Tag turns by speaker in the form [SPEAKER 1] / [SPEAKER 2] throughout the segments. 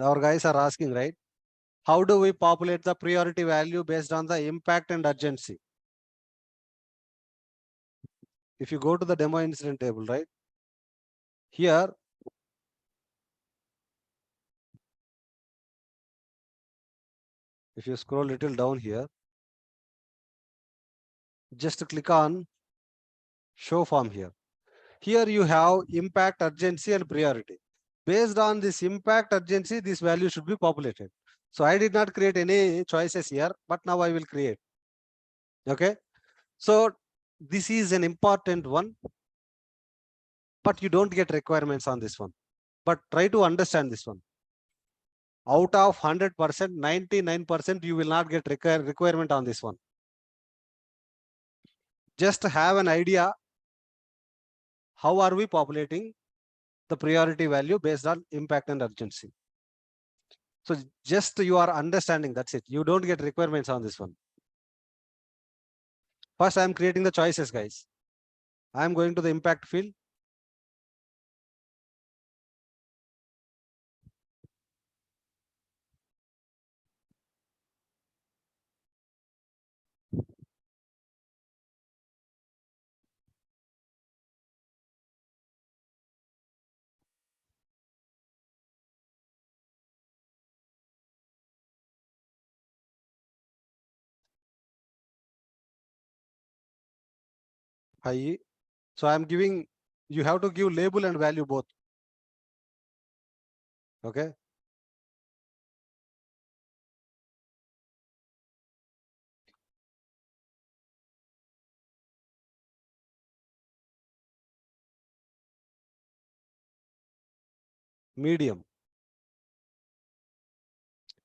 [SPEAKER 1] Our guys are asking, right? How do we populate the priority value based on the impact and urgency? If you go to the demo incident table, right? Here, if you scroll little down here, just click on show form here. Here you have impact, urgency, and priority. Based on this impact, urgency, this value should be populated. So I did not create any choices here, but now I will create. Okay. So this is an important one, but you don't get requirements on this one. But try to understand this one. Out of 100%, 99% you will not get requirement on this one. Just have an idea. How are we populating the priority value based on impact and urgency? So just you are understanding, that's it. You don't get requirements on this one. First, I am creating the choices, guys. I am going to the impact field. So I am giving, you have to give label and value both. Okay. Medium.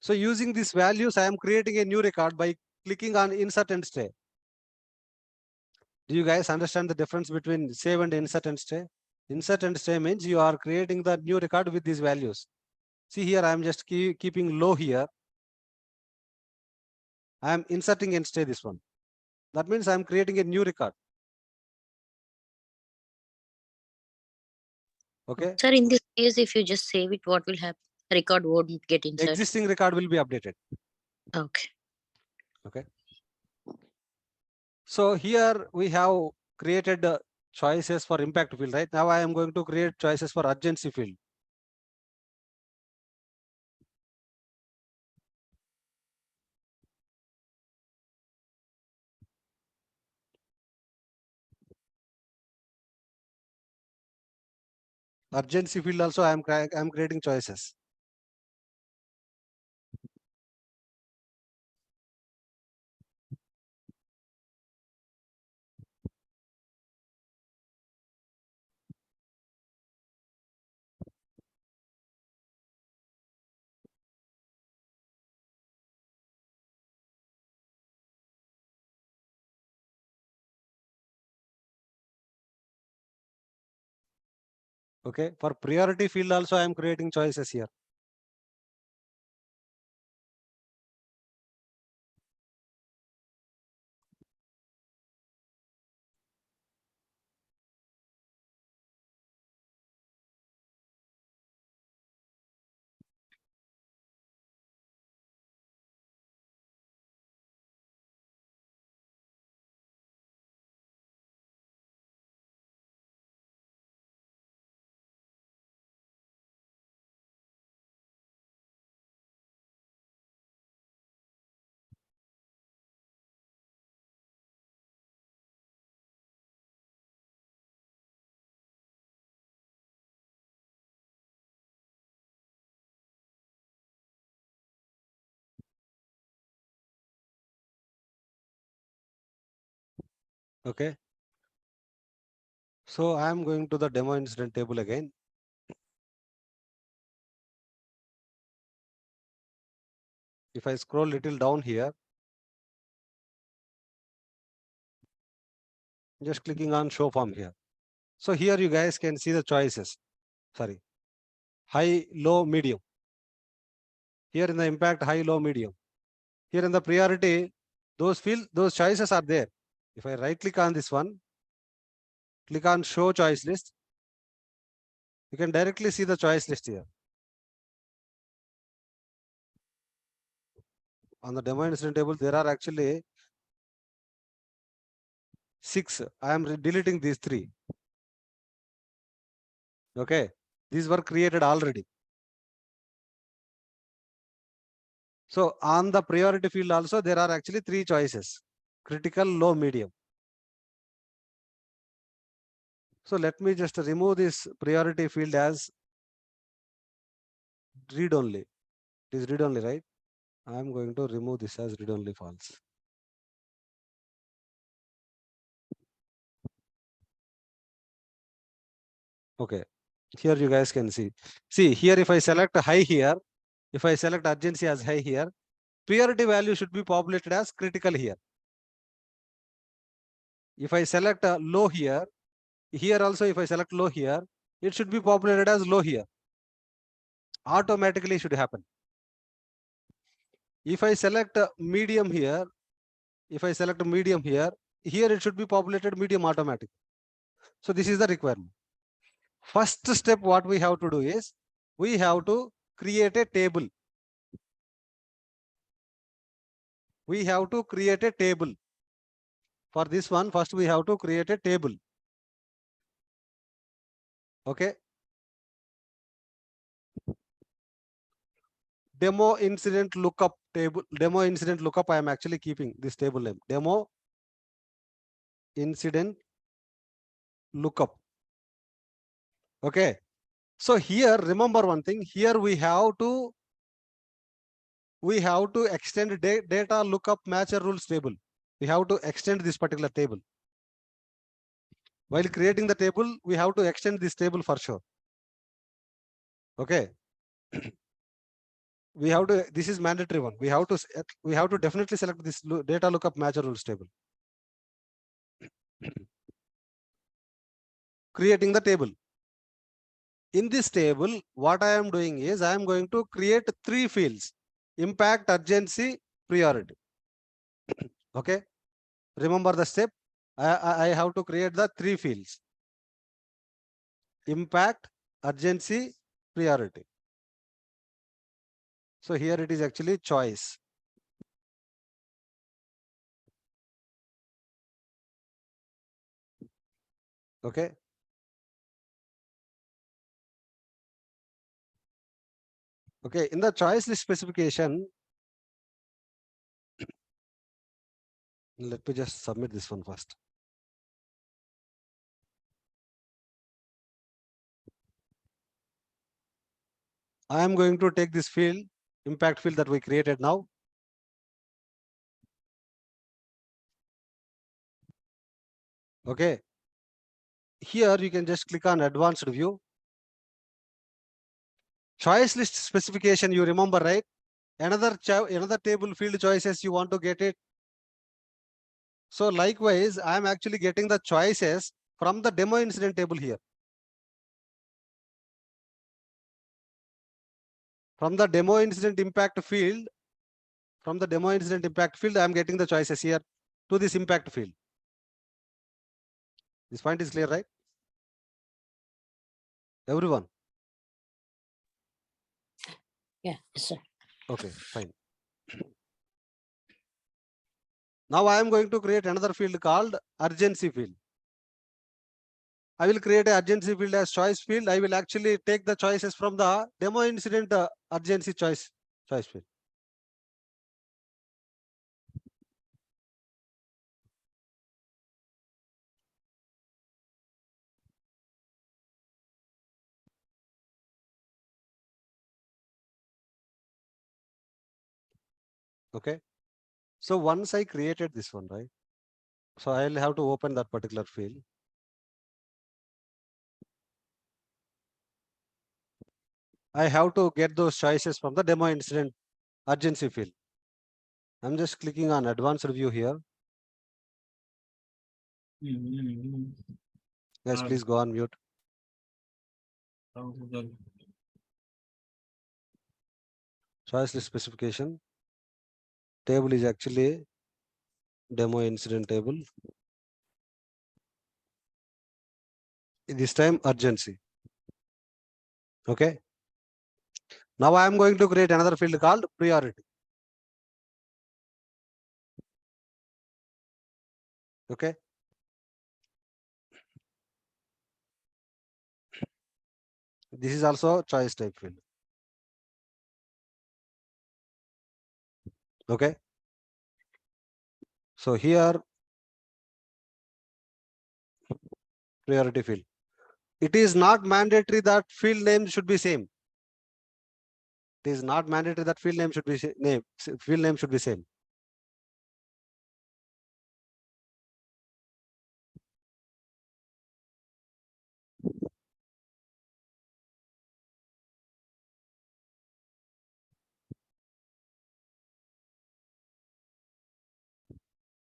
[SPEAKER 1] So using these values, I am creating a new record by clicking on insert and stay. Do you guys understand the difference between save and insert and stay? Insert and stay means you are creating the new record with these values. See here, I am just keeping low here. I am inserting and stay this one. That means I am creating a new record. Okay.
[SPEAKER 2] Sir, in this case, if you just save it, what will happen? Record won't get inserted.
[SPEAKER 1] Existing record will be updated.
[SPEAKER 2] Okay.
[SPEAKER 1] Okay. So here we have created choices for impact field, right? Now I am going to create choices for urgency field. Urgency field also I am creating choices. Okay. For priority field also I am creating choices here. Okay. So I am going to the demo incident table again. If I scroll little down here, just clicking on show form here. So here you guys can see the choices. Sorry. High, low, medium. Here in the impact, high, low, medium. Here in the priority, those choices are there. If I right click on this one, click on show choice list, you can directly see the choice list here. On the demo incident table, there are actually 6. I am deleting these 3. Okay. These were created already. So on the priority field also, there are actually 3 choices: critical, low, medium. So let me just remove this priority field as read only. It is read only, right? I am going to remove this as read only false. Okay. Here you guys can see. See here, if I select high here, if I select urgency as high here, priority value should be populated as critical here. If I select low here, here also if I select low here, it should be populated as low here. Automatically should happen. If I select medium here, here it should be populated medium automatic. So this is the requirement. First step what we have to do is, we have to create a table. We have to create a table. For this one, first we have to create a table. Okay. Demo incident lookup table. Demo incident lookup, I am actually keeping this table name. Demo incident lookup. Okay. So here, remember one thing, here we have to extend data lookup matcher rules table. We have to extend this particular table. While creating the table, we have to extend this table for sure. Okay. We have to, this is mandatory one. We have to definitely select this data lookup matcher rules table. Creating the table. In this table, what I am doing is, I am going to create 3 fields: impact, urgency, priority. Okay. Remember the step. I have to create the 3 fields: impact, urgency, priority. So here it is actually choice. Okay. Okay. In the choice list specification, let me just submit this one first. I am going to take this field, impact field that we created now. Okay. Here you can just click on advanced view. Choice list specification, you remember, right? Another table field choices, you want to get it. So likewise, I am actually getting the choices from the demo incident table here. From the demo incident impact field, I am getting the choices here to this impact field. This point is clear, right? Everyone?
[SPEAKER 2] Yeah, yes, sir.
[SPEAKER 1] Okay, fine. Now I am going to create another field called urgency field. I will create an urgency field as choice field. I will actually take the choices from the demo incident urgency choice field. Okay. So once I created this one, right? So I'll have to open that particular field. I have to get those choices from the demo incident urgency field. I'm just clicking on advanced view here. Guys, please go on mute. Choice list specification. Table is actually demo incident table. This time urgency. Okay. Now I am going to create another field called priority. Okay. This is also choice type field. Okay. So here priority field. It is not mandatory that field name should be same. It is not mandatory that field name should be field name should be same.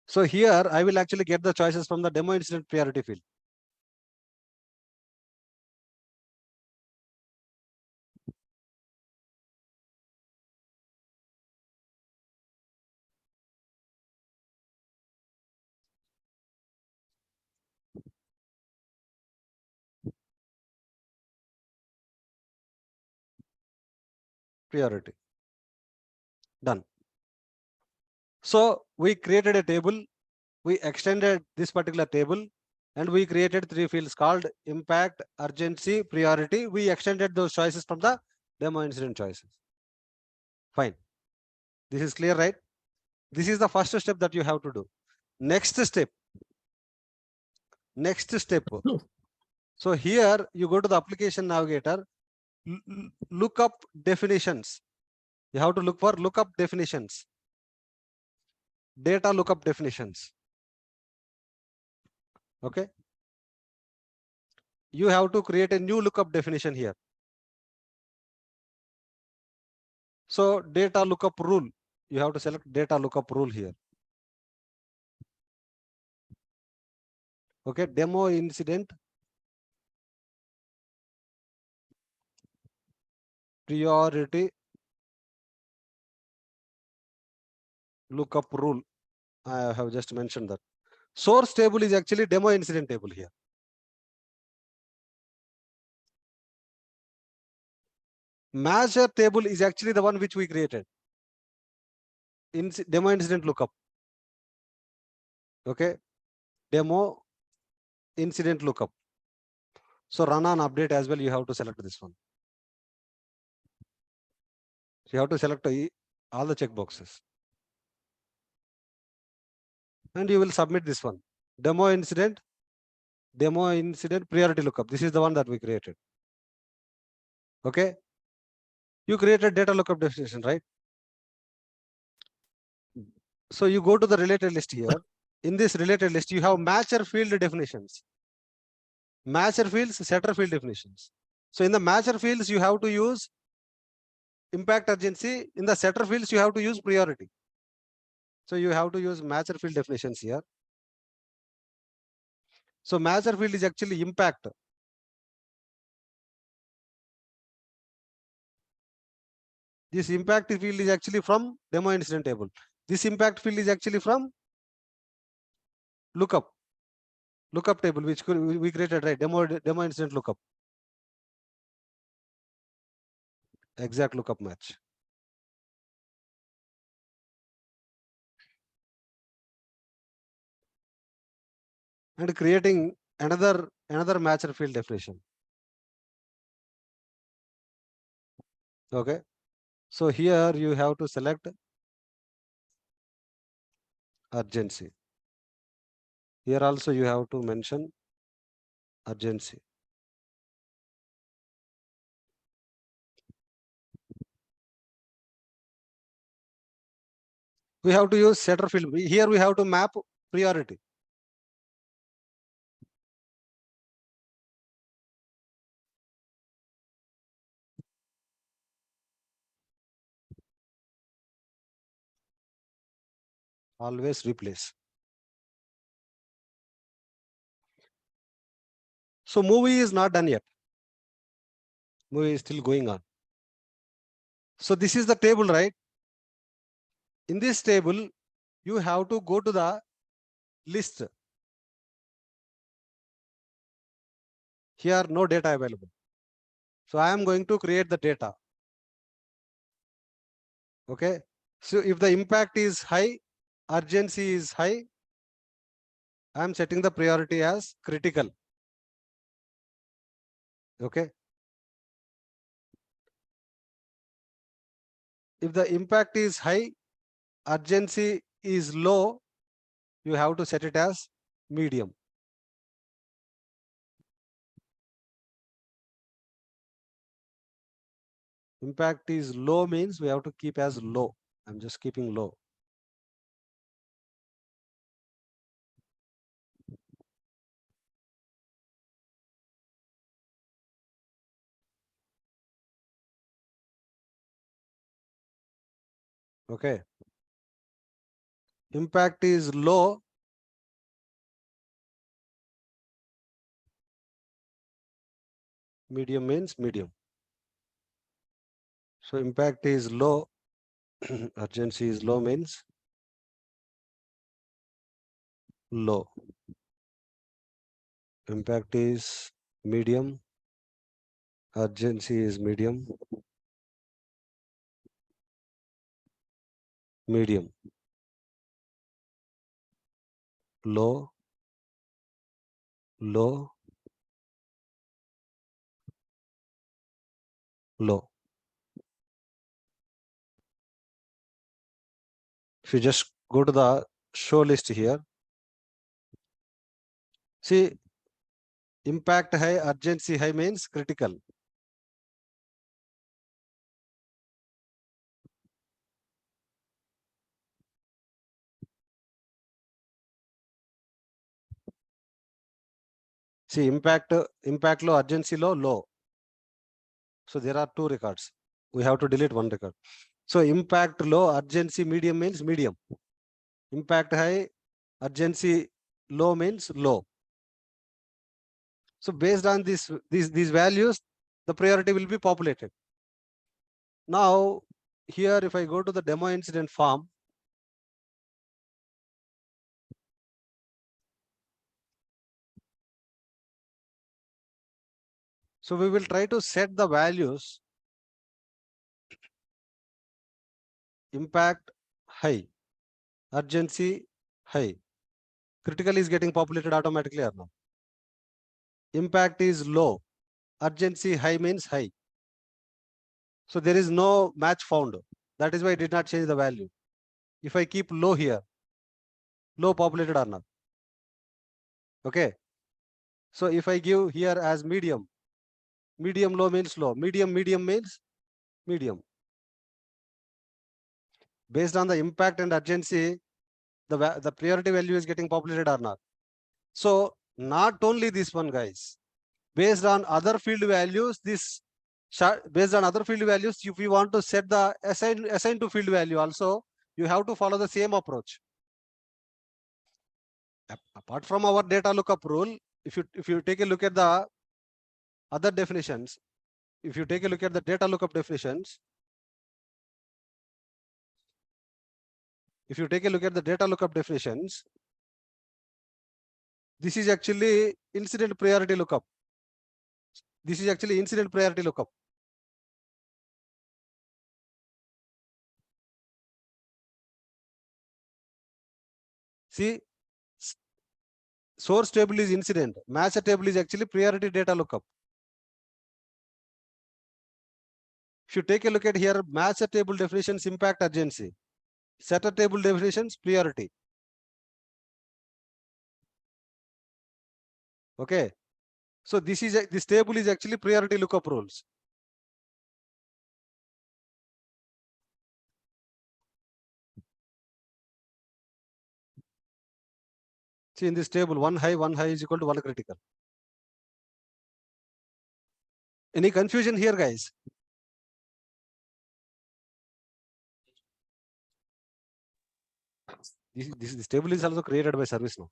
[SPEAKER 1] So here I will actually get the choices from the demo incident priority field. Priority. Done. So we created a table, we extended this particular table, and we created 3 fields called impact, urgency, priority. We extended those choices from the demo incident choices. Fine. This is clear, right? This is the first step that you have to do. Next step. So here you go to the application navigator, look up definitions. You have to look for lookup definitions, data lookup definitions. Okay. You have to create a new lookup definition here. So data lookup rule, you have to select data lookup rule here. Okay. Demo incident priority lookup rule. I have just mentioned that. Source table is actually demo incident table here. Measure table is actually the one which we created. Demo incident lookup. Okay. Demo incident lookup. So run on update as well. You have to select this one. So you have to select all the checkboxes. And you will submit this one. Demo incident priority lookup. This is the one that we created. Okay. You created data lookup definition, right? So you go to the related list here. In this related list, you have matcher field definitions. Matcher fields, setter field definitions. So in the matcher fields, you have to use impact urgency. In the setter fields, you have to use priority. So you have to use matcher field definitions here. So matcher field is actually impact. This impact field is actually from demo incident table. This impact field is actually from lookup table, which we created, right? Demo incident lookup. Exact lookup match. And creating another matcher field definition. Okay. So here you have to select urgency. Here also you have to mention urgency. We have to use setter field. Here we have to map priority. Always replace. So movie is not done yet. Movie is still going on. So this is the table, right? In this table, you have to go to the list. Here, no data available. So I am going to create the data. Okay. So if the impact is high, urgency is high, I am setting the priority as critical. Okay. If the impact is high, urgency is low, you have to set it as medium. Impact is low means we have to keep as low. I'm just keeping low. Okay. Impact is low. Medium means medium. So impact is low. Urgency is low means low. Impact is medium. Urgency is medium. Medium. Low. Low. Low. If you just go to the show list here, see, impact high, urgency high means critical. See, impact low, urgency low, low. So there are two records. We have to delete one record. So impact low, urgency medium means medium. Impact high, urgency low means low. So based on these values, the priority will be populated. Now, here if I go to the demo incident form, so we will try to set the values. Impact high, urgency high. Critical is getting populated automatically or not? Impact is low, urgency high means high. So there is no match found. That is why I did not change the value. If I keep low here, low populated or not? Okay. So if I give here as medium, medium low means low, medium medium means medium. Based on the impact and urgency, the priority value is getting populated or not. So not only this one, guys. Based on other field values, based on other field values, if you want to set the assign to field value also, you have to follow the same approach. Apart from our data lookup rule, if you take a look at the other definitions, if you take a look at the data lookup definitions, if you take a look at the data lookup definitions, this is actually incident priority lookup. This is actually incident priority lookup. See, source table is incident, master table is actually priority data lookup. If you take a look at here, master table definitions impact urgency, setter table definitions priority. Okay, so this table is actually priority lookup rules. See, in this table, one high is equal to one critical. Any confusion here, guys? This table is also created by ServiceNow.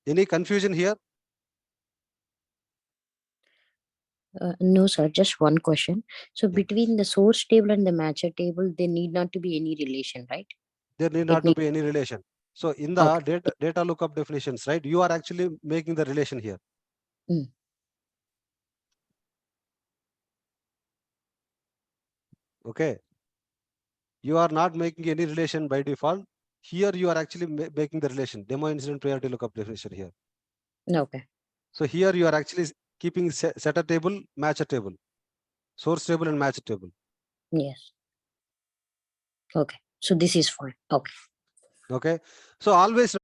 [SPEAKER 1] Any confusion here?
[SPEAKER 2] No, sir, just one question. So between the source table and the matcher table, there need not to be any relation, right?
[SPEAKER 1] There need not to be any relation. So in the data lookup definitions, right, you are actually making the relation here. Okay. You are not making any relation by default. Here you are actually making the relation, demo incident priority lookup definition here.
[SPEAKER 2] Okay.
[SPEAKER 1] So here you are actually keeping setter table, matcher table, source table and matcher table.
[SPEAKER 2] Yes. Okay. So this is fine. Okay.
[SPEAKER 1] Okay. So always